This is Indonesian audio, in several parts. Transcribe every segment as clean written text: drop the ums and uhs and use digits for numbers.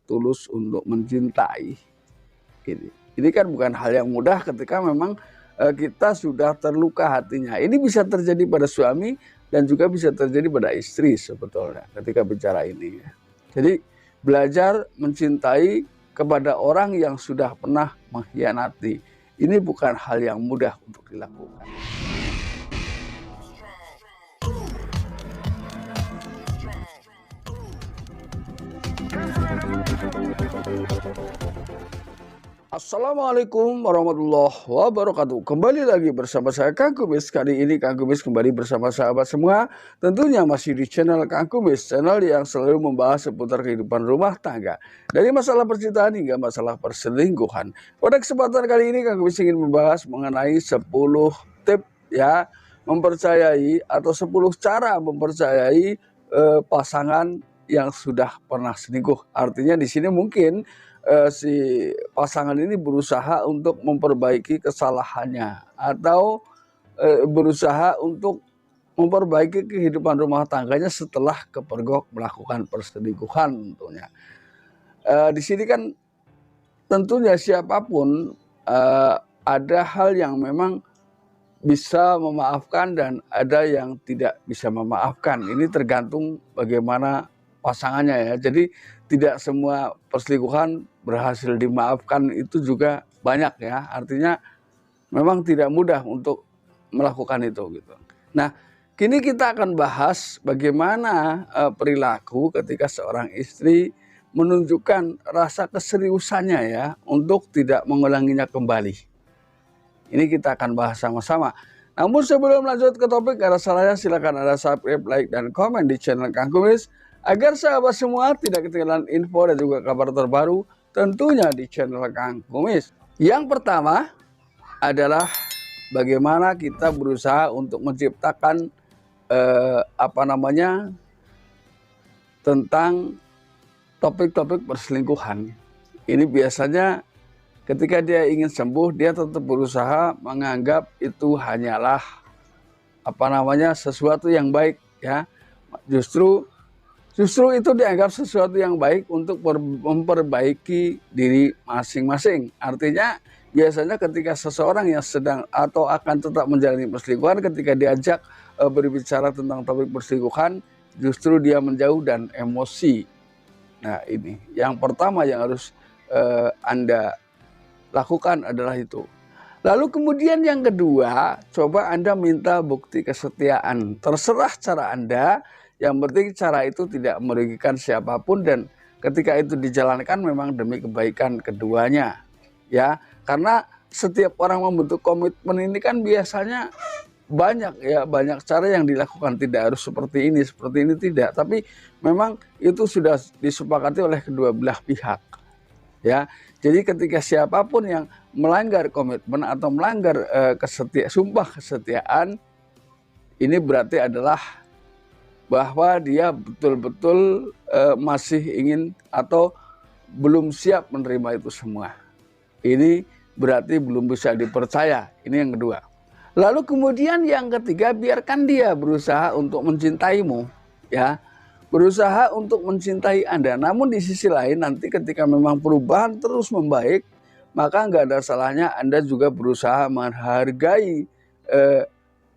tulus untuk mencintai. Ini kan bukan hal yang mudah ketika memang kita sudah terluka hatinya. Ini bisa terjadi pada suami dan juga bisa terjadi pada istri sebetulnya ketika bicara ini. Jadi belajar mencintai kepada orang yang sudah pernah mengkhianati. Ini bukan hal yang mudah untuk dilakukan. Assalamualaikum warahmatullahi wabarakatuh. Kembali lagi bersama saya Kang Kumis. Kali ini Kang Kumis kembali bersama sahabat semua. Tentunya masih di channel Kang Kumis, channel yang selalu membahas seputar kehidupan rumah tangga, dari masalah percintaan hingga masalah perselingkuhan. Pada kesempatan kali ini Kang Kumis ingin membahas mengenai 10 tips ya mempercayai atau 10 cara mempercayai pasangan yang sudah pernah selingkuh. Artinya di sini mungkin si pasangan ini berusaha untuk memperbaiki kesalahannya atau berusaha untuk memperbaiki kehidupan rumah tangganya setelah kepergok melakukan perselingkuhan tentunya. Di sini kan tentunya siapapun ada hal yang memang bisa memaafkan dan ada yang tidak bisa memaafkan. Ini tergantung bagaimana pasangannya ya. Jadi tidak semua perselingkuhan berhasil dimaafkan, itu juga banyak ya. Artinya memang tidak mudah untuk melakukan itu gitu. Nah, kini kita akan bahas bagaimana perilaku ketika seorang istri menunjukkan rasa keseriusannya ya untuk tidak mengulanginya kembali. Ini kita akan bahas sama-sama. Namun sebelum lanjut ke topik, ada salahnya silakan ada subscribe, like, dan komen di channel Kang Kumis agar sahabat semua tidak ketinggalan info dan juga kabar terbaru tentunya di channel Kang Kumis. Yang pertama adalah bagaimana kita berusaha untuk menciptakan tentang topik-topik perselingkuhan. Ini biasanya ketika dia ingin sembuh, dia tetap berusaha menganggap itu hanyalah sesuatu yang baik ya. Justru itu dianggap sesuatu yang baik untuk memperbaiki diri masing-masing. Artinya biasanya ketika seseorang yang sedang atau akan tetap menjalani perselingkuhan, ketika diajak berbicara tentang topik perselingkuhan, justru dia menjauh dan emosi. Nah ini yang pertama yang harus Anda lakukan adalah itu. Lalu kemudian yang kedua, coba Anda minta bukti kesetiaan. Terserah cara Anda. Yang penting cara itu tidak merugikan siapapun dan ketika itu dijalankan memang demi kebaikan keduanya. Ya, karena setiap orang membentuk komitmen ini kan biasanya banyak cara yang dilakukan, tidak harus seperti ini tidak, tapi memang itu sudah disepakati oleh kedua belah pihak. Ya, jadi ketika siapapun yang melanggar komitmen atau melanggar sumpah kesetiaan, ini berarti adalah bahwa dia betul-betul masih ingin atau belum siap menerima itu semua. Ini berarti belum bisa dipercaya. Ini yang kedua. Lalu kemudian yang ketiga, biarkan dia berusaha untuk mencintaimu, ya, berusaha untuk mencintai Anda. Namun di sisi lain nanti ketika memang perubahan terus membaik, maka nggak ada salahnya Anda juga berusaha menghargai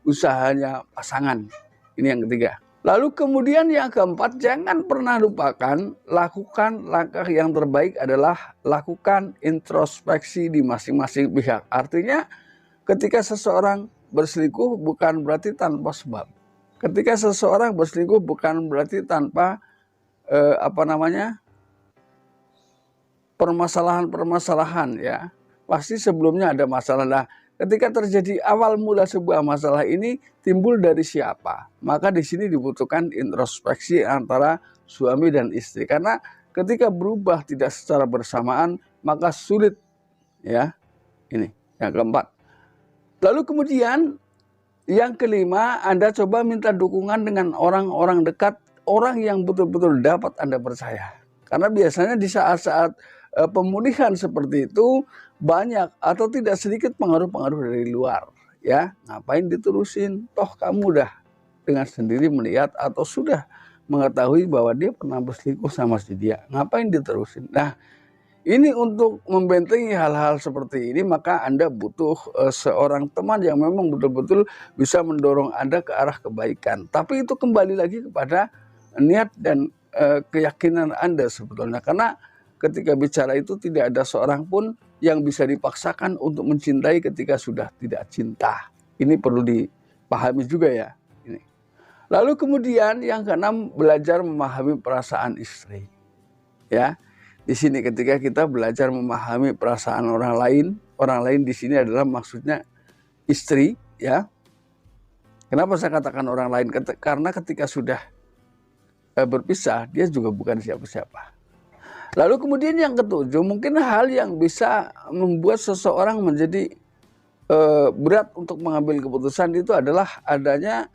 usahanya pasangan. Ini yang ketiga. Lalu kemudian yang keempat, jangan pernah lupakan, lakukan langkah yang terbaik adalah lakukan introspeksi di masing-masing pihak. Artinya ketika seseorang berselingkuh bukan berarti tanpa sebab. Ketika seseorang berselingkuh bukan berarti tanpa permasalahan-permasalahan ya. Pasti sebelumnya ada masalah. Nah, ketika terjadi awal mula sebuah masalah ini timbul dari siapa? Maka di sini dibutuhkan introspeksi antara suami dan istri. Karena ketika berubah tidak secara bersamaan, maka sulit ya. Ini yang keempat. Lalu kemudian yang kelima, Anda coba minta dukungan dengan orang-orang dekat, orang yang betul-betul dapat Anda percaya. Karena biasanya di saat-saat pemulihan seperti itu banyak atau tidak sedikit pengaruh-pengaruh dari luar. Ya, ngapain diterusin? Toh kamu udah dengan sendiri melihat atau sudah mengetahui bahwa dia pernah berselingkuh sama si dia. Ngapain diterusin? Nah, ini untuk membentengi hal-hal seperti ini, maka Anda butuh seorang teman yang memang betul-betul bisa mendorong Anda ke arah kebaikan. Tapi itu kembali lagi kepada niat dan keyakinan Anda sebetulnya. Karena ketika bicara itu tidak ada seorang pun yang bisa dipaksakan untuk mencintai ketika sudah tidak cinta. Ini perlu dipahami juga ya. Ini. Lalu kemudian yang keenam, belajar memahami perasaan istri. Ya. Di sini ketika kita belajar memahami perasaan orang lain di sini adalah maksudnya istri, ya. Kenapa saya katakan orang lain? Karena ketika sudah berpisah, dia juga bukan siapa-siapa. Lalu kemudian yang ketujuh, mungkin hal yang bisa membuat seseorang menjadi berat untuk mengambil keputusan itu adalah adanya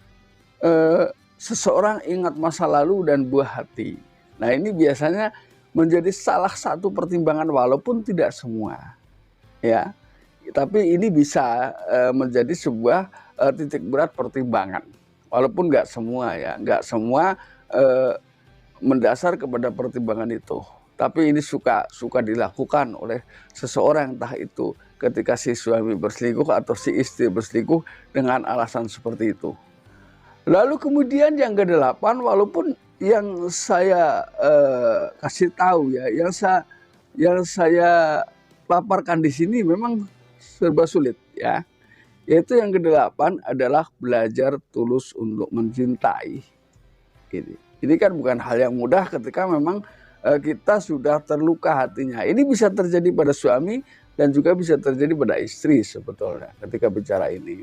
seseorang ingat masa lalu dan buah hati. Nah, ini biasanya menjadi salah satu pertimbangan walaupun tidak semua, ya. Tapi ini bisa menjadi sebuah titik berat pertimbangan, walaupun nggak semua ya, nggak semua mendasar kepada pertimbangan itu. Tapi ini suka dilakukan oleh seseorang, entah itu ketika si suami berselingkuh atau si istri berselingkuh dengan alasan seperti itu. Lalu kemudian yang ke-8, walaupun yang saya kasih tahu ya, yang saya paparkan di sini memang serba sulit ya. Yaitu yang ke-8 adalah belajar tulus untuk mencintai. Ini kan bukan hal yang mudah ketika memang kita sudah terluka hatinya. Ini bisa terjadi pada suami dan juga bisa terjadi pada istri sebetulnya ketika bicara ini.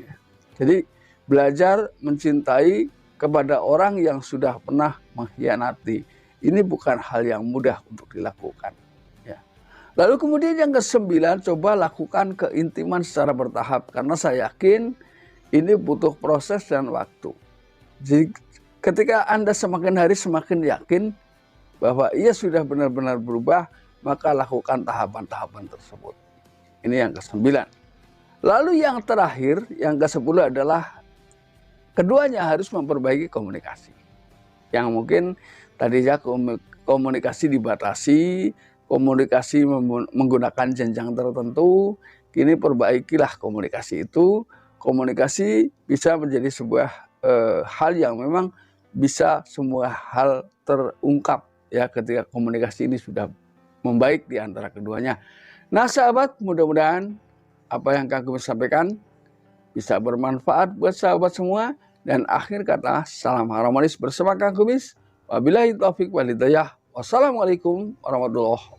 Jadi belajar mencintai kepada orang yang sudah pernah mengkhianati. Ini bukan hal yang mudah untuk dilakukan. Ya. Lalu kemudian yang ke-9, coba lakukan keintiman secara bertahap. Karena saya yakin ini butuh proses dan waktu. Jadi ketika Anda semakin hari semakin yakin bahwa ia sudah benar-benar berubah, maka lakukan tahapan-tahapan tersebut. Ini yang ke-9. Lalu yang terakhir, yang ke-10 adalah keduanya harus memperbaiki komunikasi. Yang mungkin tadinya komunikasi dibatasi, komunikasi menggunakan jenjang tertentu, kini perbaikilah komunikasi itu. Komunikasi bisa menjadi sebuah hal yang memang bisa semua hal terungkap ya ketika komunikasi ini sudah membaik di antara keduanya. Nah sahabat, mudah-mudahan apa yang kami sampaikan bisa bermanfaat buat sahabat semua. Dan akhir kata, salam harmonis bersama Kang Kumis. Wabillahi taufiq wal hidayah. Wassalamualaikum warahmatullahi wabarakatuh.